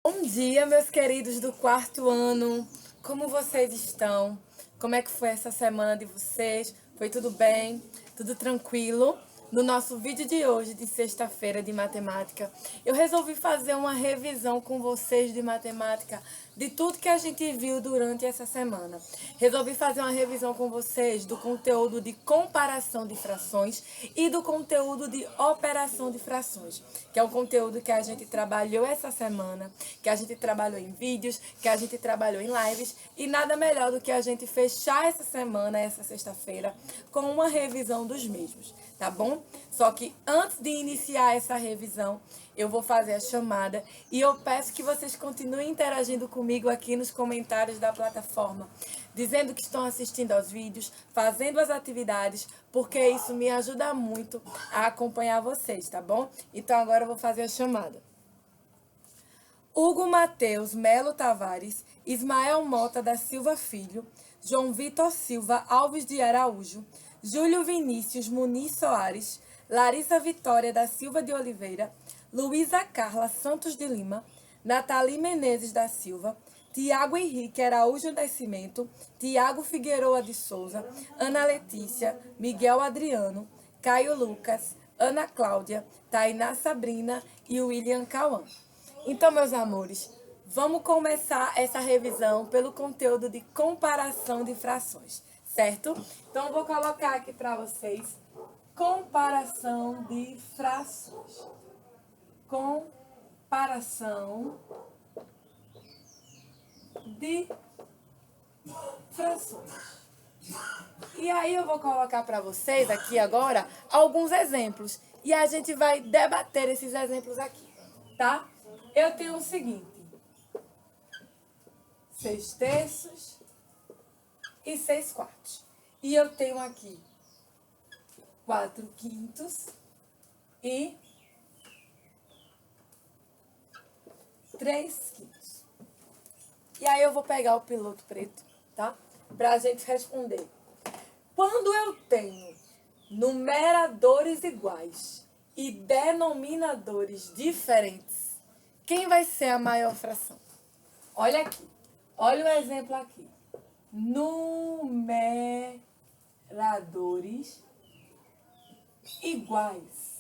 Bom dia, meus queridos do quarto ano. Como vocês estão? Como é que foi essa semana de vocês? Foi tudo bem? Tudo tranquilo? No nosso vídeo de hoje, de sexta-feira de matemática, eu resolvi fazer uma revisão com vocês de matemática de tudo que a gente viu durante essa semana. Resolvi fazer uma revisão com vocês do conteúdo de comparação de frações e do conteúdo de operação de frações, que é um conteúdo que a gente trabalhou essa semana, que a gente trabalhou em vídeos, que a gente trabalhou em lives, e nada melhor do que a gente fechar essa semana, essa sexta-feira, com uma revisão dos mesmos, tá bom? Só que antes de iniciar essa revisão, eu vou fazer a chamada e eu peço que vocês continuem interagindo comigo aqui nos comentários da plataforma, dizendo que estão assistindo aos vídeos, fazendo as atividades, porque isso me ajuda muito a acompanhar vocês, tá bom? Então agora eu vou fazer a chamada. Hugo Mateus Melo Tavares, Ismael Mota da Silva Filho, João Vitor Silva Alves de Araújo, Júlio Vinícius Muniz Soares, Larissa Vitória da Silva de Oliveira, Luísa Carla Santos de Lima, Nathalie Menezes da Silva, Tiago Henrique Araújo Nascimento, Tiago Figueroa de Souza, Ana Letícia, Miguel Adriano, Caio Lucas, Ana Cláudia, Tainá Sabrina e William Cauã. Então, meus amores, vamos começar essa revisão pelo conteúdo de comparação de frações, certo? Então, eu vou colocar aqui para vocês comparação de frações. Comparação de frações. E aí eu vou colocar para vocês aqui agora alguns exemplos e a gente vai debater esses exemplos aqui, tá? Eu tenho o seguinte: 6/3 e 6/4. E eu tenho aqui 4/5 e 3/5. E aí eu vou pegar o piloto preto, tá? Pra gente responder. Quando eu tenho numeradores iguais e denominadores diferentes, quem vai ser a maior fração? Olha aqui. Olha o exemplo aqui. Numeradores iguais.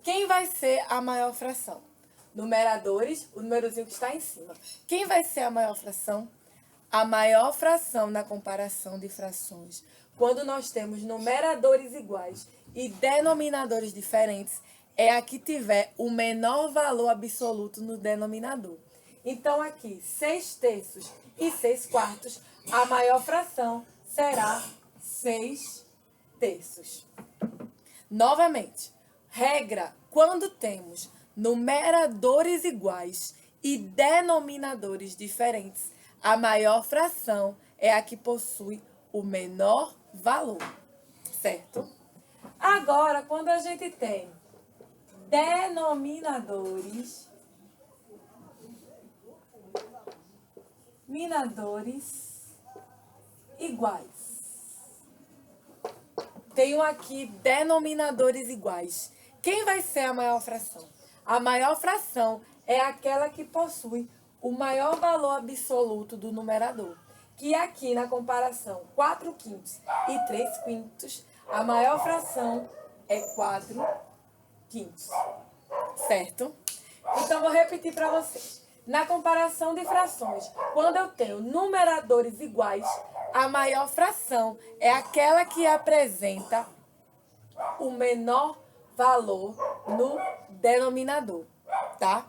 Quem vai ser a maior fração? Numeradores, o númerozinho que está em cima. Quem vai ser a maior fração? A maior fração na comparação de frações, quando nós temos numeradores iguais e denominadores diferentes, é a que tiver o menor valor absoluto no denominador. Então, aqui, 6/3 e 6/4, a maior fração será 6/3. Novamente, regra, quando temos numeradores iguais e denominadores diferentes, a maior fração é a que possui o menor valor, certo? Agora, quando a gente tem denominadores iguais. Tenho aqui denominadores iguais. Quem vai ser a maior fração? A maior fração é aquela que possui o maior valor absoluto do numerador. Que aqui na comparação 4/5 e 3/5, a maior fração é 4/5. Certo? Então, vou repetir para vocês. Na comparação de frações, quando eu tenho numeradores iguais, a maior fração é aquela que apresenta o menor valor no denominador, tá?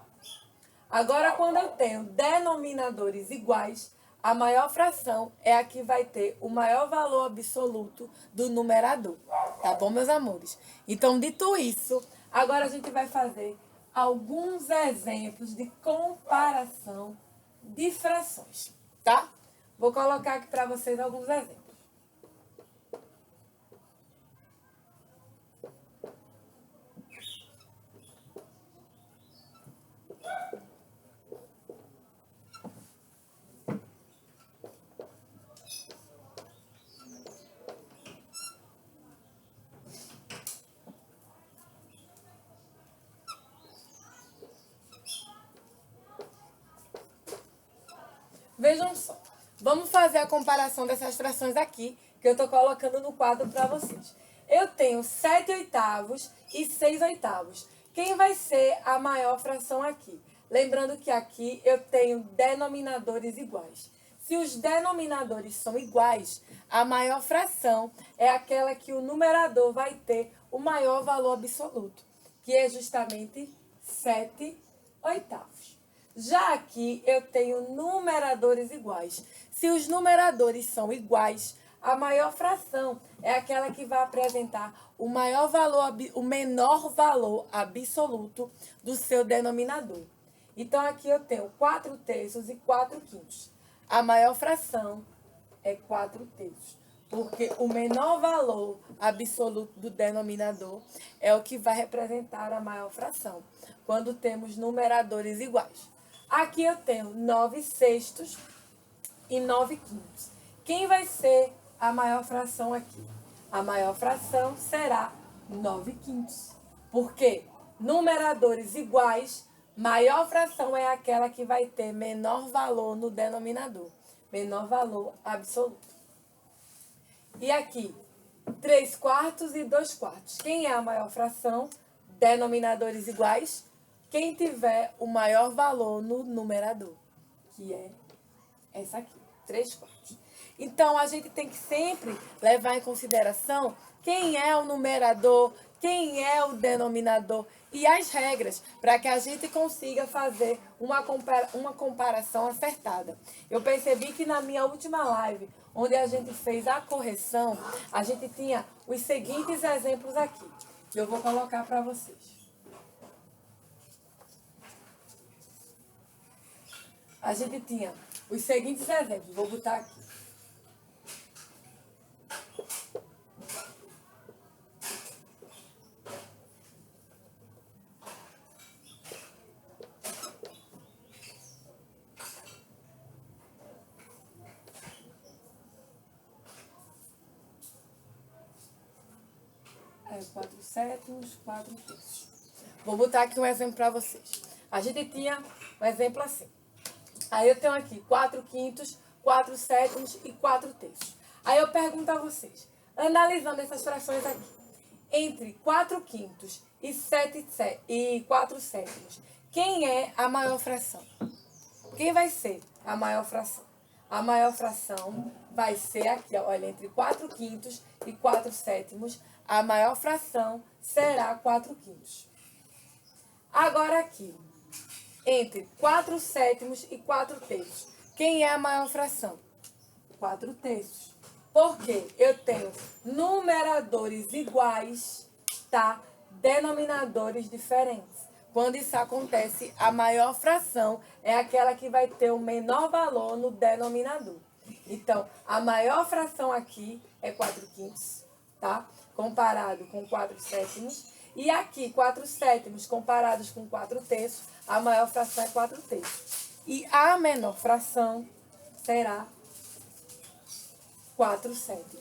Agora, quando eu tenho denominadores iguais, a maior fração é a que vai ter o maior valor absoluto do numerador, tá bom, meus amores? Então, dito isso, agora a gente vai fazer alguns exemplos de comparação de frações, tá? Vou colocar aqui para vocês alguns exemplos. Vejam só. Vamos fazer a comparação dessas frações aqui, que eu estou colocando no quadro para vocês. Eu tenho 7/8 e 6/8. Quem vai ser a maior fração aqui? Lembrando que aqui eu tenho denominadores iguais. Se os denominadores são iguais, a maior fração é aquela que o numerador vai ter o maior valor absoluto, que é justamente 7/8. Já aqui eu tenho numeradores iguais. Se os numeradores são iguais, a maior fração é aquela que vai apresentar o menor valor absoluto do seu denominador. Então aqui eu tenho 4/3 e 4/5. A maior fração é 4/3, porque o menor valor absoluto do denominador é o que vai representar a maior fração, quando temos numeradores iguais. Aqui eu tenho 9/6 e 9/5. Quem vai ser a maior fração aqui? A maior fração será 9/5. Porque numeradores iguais, maior fração é aquela que vai ter menor valor no denominador, menor valor absoluto. E aqui, 3/4 e 2/4. Quem é a maior fração? Denominadores iguais. Quem tiver o maior valor no numerador, que é essa aqui, 3/4. Então, a gente tem que sempre levar em consideração quem é o numerador, quem é o denominador e as regras, para que a gente consiga fazer uma comparação acertada. Eu percebi que na minha última live, onde a gente fez a correção, a gente tinha os seguintes exemplos aqui, que eu vou colocar para vocês. A gente tinha os seguintes exemplos, vou botar aqui. É 4/7, 4/3. Vou botar aqui um exemplo para vocês. A gente tinha um exemplo assim. Aí eu tenho aqui 4/5, 4/7 e 4/3. Aí eu pergunto a vocês, analisando essas frações aqui, entre 4/5 e 4/7, quem é a maior fração? Quem vai ser a maior fração? A maior fração vai ser aqui, ó, olha, entre 4/5 e 4/7, a maior fração será 4/5. Agora aqui, entre 4/7 e 4/3, quem é a maior fração? 4/3. Porque eu tenho numeradores iguais, tá? Denominadores diferentes. Quando isso acontece, a maior fração é aquela que vai ter o menor valor no denominador. Então, a maior fração aqui é 4/5, tá? Comparado com 4/7. E aqui, 4/7 comparados com 4/3, a maior fração é 4/3. E a menor fração será 4/7.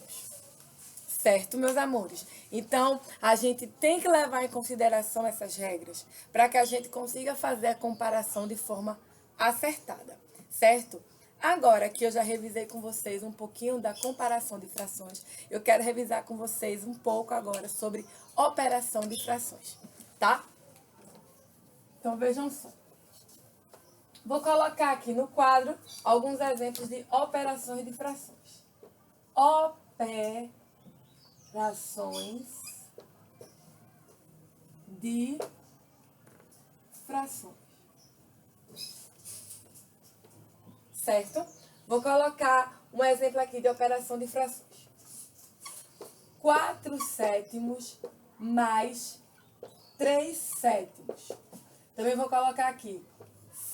Certo, meus amores? Então, a gente tem que levar em consideração essas regras para que a gente consiga fazer a comparação de forma acertada, certo? Agora que eu já revisei com vocês um pouquinho da comparação de frações, eu quero revisar com vocês um pouco agora sobre operação de frações, tá? Então, vejam só. Vou colocar aqui no quadro alguns exemplos de operações de frações. Operações de frações. Certo? Vou colocar um exemplo aqui de operação de frações. 4/7 mais 3/7. Também vou colocar aqui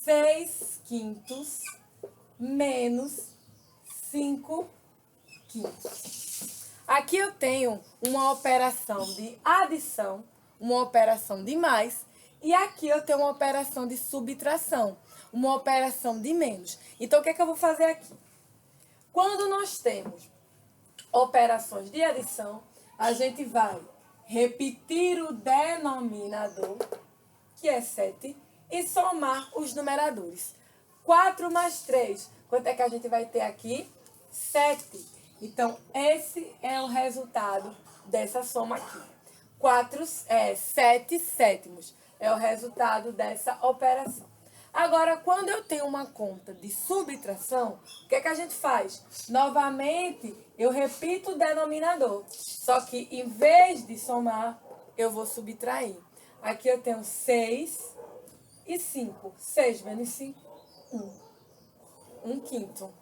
6/5 menos 5/5. Aqui eu tenho uma operação de adição, uma operação de mais, e aqui eu tenho uma operação de subtração, uma operação de menos. Então, o que é que eu vou fazer aqui? Quando nós temos operações de adição, a gente vai repetir o denominador, que é 7, e somar os numeradores. 4 mais 3. Quanto é que a gente vai ter aqui? 7. Então, esse é o resultado dessa soma aqui. 7 sétimos é o resultado dessa operação. Agora, quando eu tenho uma conta de subtração, o que é que a gente faz? Novamente, eu repito o denominador. Só que, em vez de somar, eu vou subtrair. Aqui eu tenho 6 e 5. 6 menos 5, 1. 1 quinto.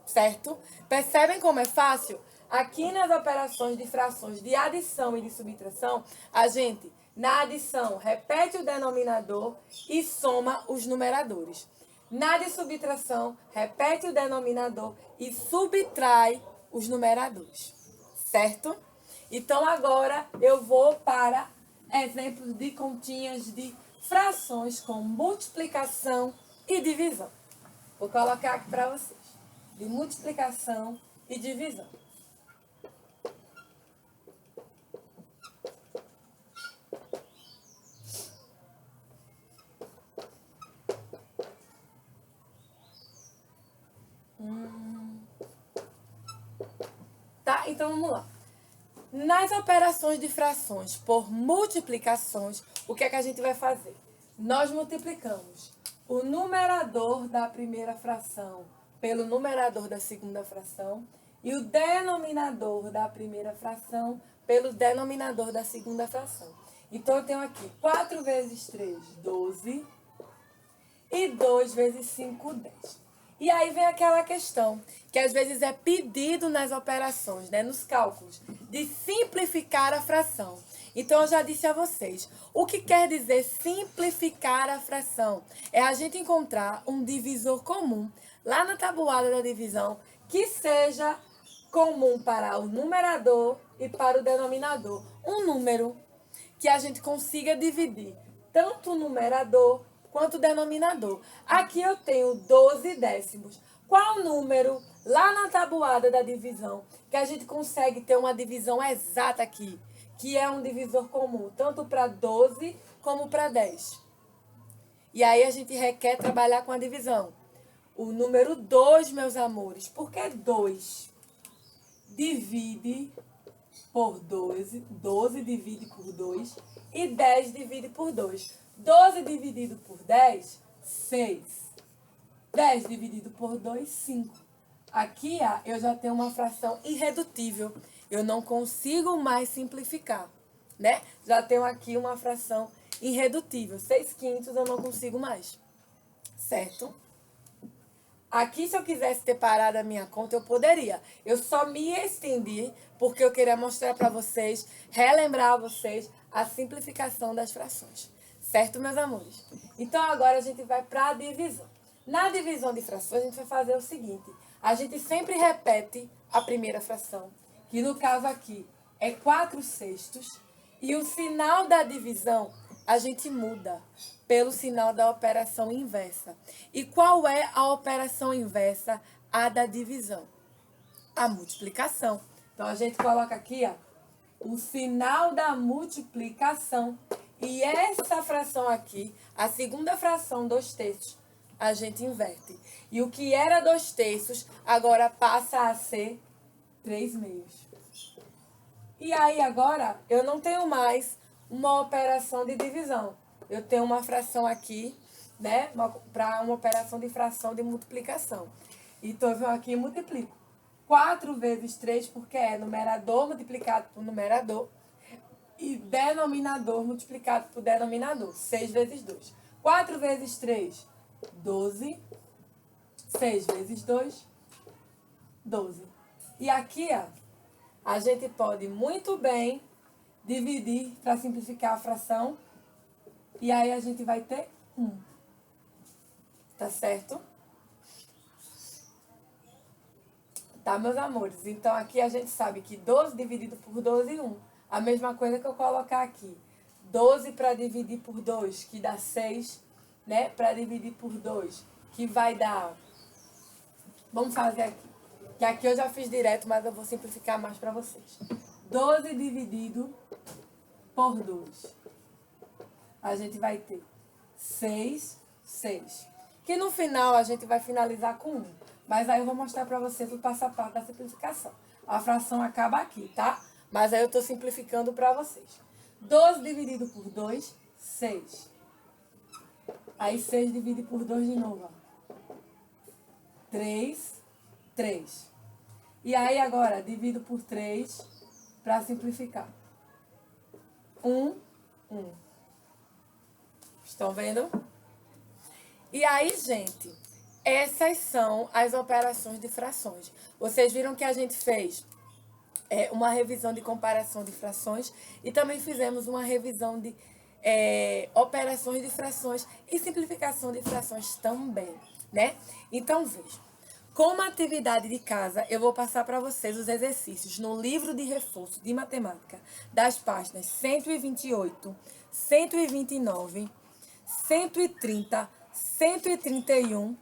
Certo? Percebem como é fácil? Aqui nas operações de frações de adição e de subtração, a gente, na adição, repete o denominador e soma os numeradores. Na de subtração, repete o denominador e subtrai os numeradores. Certo? Então, agora eu vou para exemplos de continhas de frações com multiplicação e divisão. Vou colocar aqui para vocês. De multiplicação e divisão. Tá? Então, vamos lá. Nas operações de frações por multiplicações, o que é que a gente vai fazer? Nós multiplicamos o numerador da primeira fração pelo numerador da segunda fração e o denominador da primeira fração pelo denominador da segunda fração. Então, eu tenho aqui 4 vezes 3, 12, e 2 vezes 5, 10. E aí vem aquela questão, que às vezes é pedido nas operações, né, nos cálculos, de simplificar a fração. Então, eu já disse a vocês, o que quer dizer simplificar a fração? É a gente encontrar um divisor comum, lá na tabuada da divisão, que seja comum para o numerador e para o denominador. Um número que a gente consiga dividir tanto o numerador quanto o denominador. Aqui eu tenho 12 décimos. Qual número, lá na tabuada da divisão, que a gente consegue ter uma divisão exata aqui, que é um divisor comum, tanto para 12 como para 10? E aí a gente requer trabalhar com a divisão. O número 2, meus amores. Por que 2? Divide por 12. 12 divide por 2. E 10 divide por 2. 12 dividido por 10, 6. 10 dividido por 2, 5. Aqui, eu já tenho uma fração irredutível. Eu não consigo mais simplificar, né? Já tenho aqui uma fração irredutível. 6 quintos eu não consigo mais, certo? Aqui, se eu quisesse ter parado a minha conta, eu poderia. Eu só me estendi porque eu queria mostrar para vocês, relembrar a vocês a simplificação das frações. Certo, meus amores? Então, agora a gente vai para a divisão. Na divisão de frações, a gente vai fazer o seguinte. A gente sempre repete a primeira fração, que no caso aqui é 4 sextos. E o sinal da divisão a gente muda pelo sinal da operação inversa. E qual é a operação inversa? A da divisão. A multiplicação. Então, a gente coloca aqui, o sinal da multiplicação. E essa fração aqui, a segunda fração, 2 terços, a gente inverte. E o que era 2 terços, agora passa a ser 3 meios. E aí, agora, eu não tenho mais uma operação de divisão. Eu tenho uma fração aqui, né, para uma operação de fração de multiplicação. Então, eu venho aqui e multiplico. 4 vezes 3, porque é numerador multiplicado por numerador. E denominador multiplicado por denominador. 6 vezes 2. 4 vezes 3, 12. 6 vezes 2, 12. E aqui, a gente pode muito bem dividir para simplificar a fração. E aí a gente vai ter 1. Tá certo? Tá, meus amores? Então, aqui a gente sabe que 12 dividido por 12 é 1. A mesma coisa que eu colocar aqui. 12 para dividir por 2, que dá 6, né? Para dividir por 2, que vai dar... Vamos fazer aqui. Que aqui eu já fiz direto, mas eu vou simplificar mais para vocês. 12 dividido por 2. A gente vai ter 6, 6. que no final a gente vai finalizar com 1. Mas aí eu vou mostrar para vocês o passo a passo da simplificação. A fração acaba aqui, tá? Mas aí eu estou simplificando para vocês. 12 dividido por 2, 6. Aí 6 divide por 2 de novo, ó. 3, 3. E aí agora, divido por 3 para simplificar. 1, 1. Estão vendo? E aí, gente, essas são as operações de frações. Vocês viram que a gente fez uma revisão de comparação de frações e também fizemos uma revisão de operações de frações e simplificação de frações também, né? Então, vejam. Como atividade de casa, eu vou passar para vocês os exercícios no livro de reforço de matemática das páginas 128, 129, 130, 131,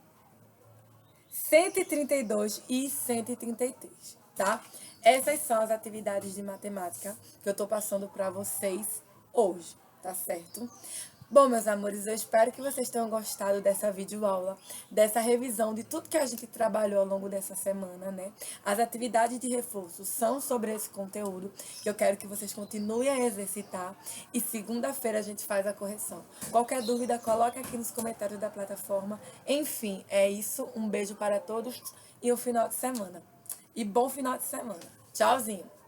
132 e 133, tá? Essas são as atividades de matemática que eu tô passando para vocês hoje, tá certo? Bom, meus amores, eu espero que vocês tenham gostado dessa videoaula, dessa revisão de tudo que a gente trabalhou ao longo dessa semana, né? As atividades de reforço são sobre esse conteúdo, que eu quero que vocês continuem a exercitar. E segunda-feira a gente faz a correção. Qualquer dúvida, coloque aqui nos comentários da plataforma. Enfim, é isso. Um beijo para todos e um final de semana. E bom final de semana. Tchauzinho!